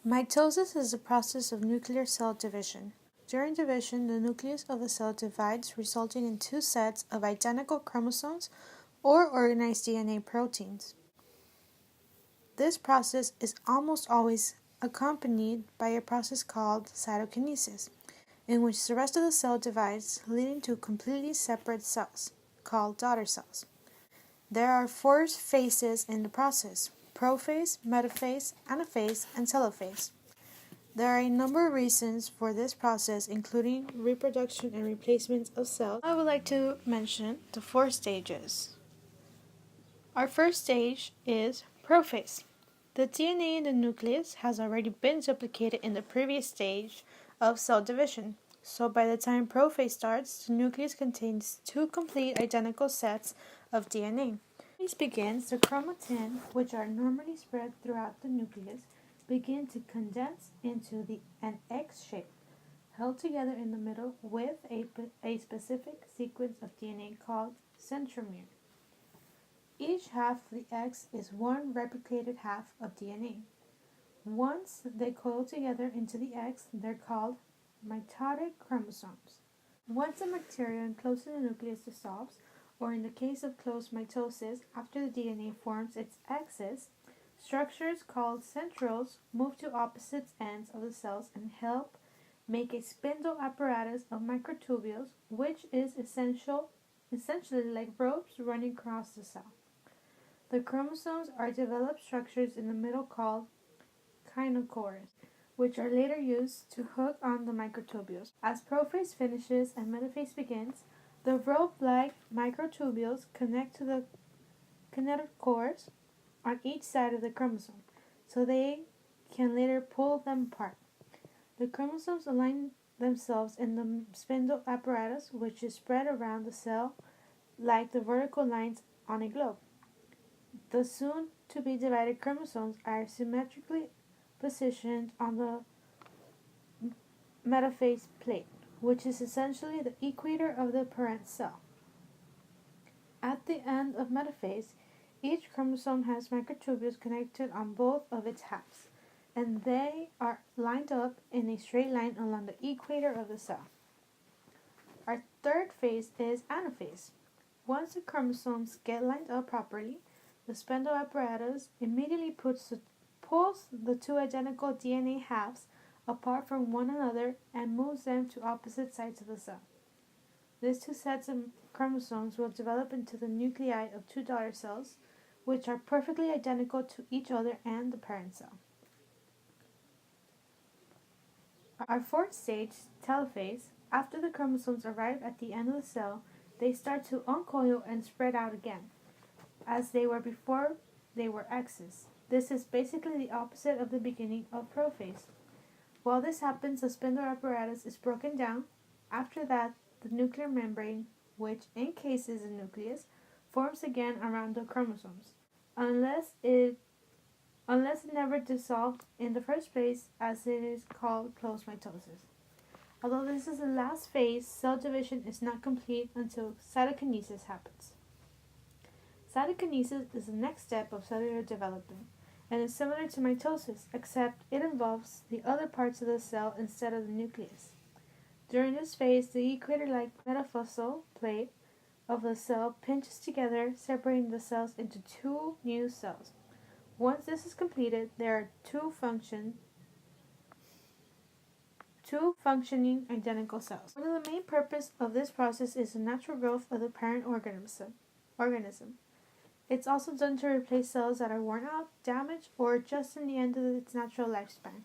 Mitosis is the process of nuclear cell division. During division, the nucleus of the cell divides, resulting in two sets of identical chromosomes or organized DNA proteins. This process is almost always accompanied by a process called cytokinesis, in which the rest of the cell divides, leading to completely separate cells, called daughter cells. There are four phases in the process: prophase, metaphase, anaphase, and telophase. There are a number of reasons for this process, including reproduction and replacement of cells. I would like to mention the four stages. Our first stage is prophase. The DNA in the nucleus has already been duplicated in the previous stage of cell division, so by the time prophase starts, the nucleus contains two complete identical sets of DNA. When this begins, the chromatin, which are normally spread throughout the nucleus, begin to condense into an X shape, held together in the middle with a specific sequence of DNA called centromere. Each half of the X is one replicated half of DNA. Once they coil together into the X, they're called mitotic chromosomes. Once the bacteria enclosed in the nucleus dissolves, or in the case of closed mitosis, after the DNA forms its X's, structures called centrioles move to opposite ends of the cells and help make a spindle apparatus of microtubules, which is essentially like ropes running across the cell. The chromosomes are developed structures in the middle called kinetochores, which are later used to hook on the microtubules. As prophase finishes and metaphase begins, the rope-like microtubules connect to the kinetochores on each side of the chromosome, so they can later pull them apart. The chromosomes align themselves in the spindle apparatus, which is spread around the cell like the vertical lines on a globe. The soon-to-be divided chromosomes are symmetrically positioned on the metaphase plate, which is essentially the equator of the parent cell. At the end of metaphase, each chromosome has microtubules connected on both of its halves, and they are lined up in a straight line along the equator of the cell. Our third phase is anaphase. Once the chromosomes get lined up properly, the spindle apparatus immediately pulls the two identical DNA halves apart from one another and moves them to opposite sides of the cell. These two sets of chromosomes will develop into the nuclei of two daughter cells, which are perfectly identical to each other and the parent cell. Our fourth stage, telophase, after the chromosomes arrive at the end of the cell, they start to uncoil and spread out again, as they were before they were X's. This is basically the opposite of the beginning of prophase. While this happens, the spindle apparatus is broken down. After that, the nuclear membrane, which encases the nucleus, forms again around the chromosomes, unless it never dissolved in the first place, as it is called closed mitosis. Although this is the last phase, cell division is not complete until cytokinesis happens. Cytokinesis is the next step of cellular development and is similar to mitosis, except it involves the other parts of the cell instead of the nucleus. During this phase, the equator-like metaphyseal plate of the cell pinches together, separating the cells into two new cells. Once this is completed, there are two functioning identical cells. One of the main purposes of this process is the natural growth of the parent organism. It's also done to replace cells that are worn out, damaged, or just in the end of its natural lifespan.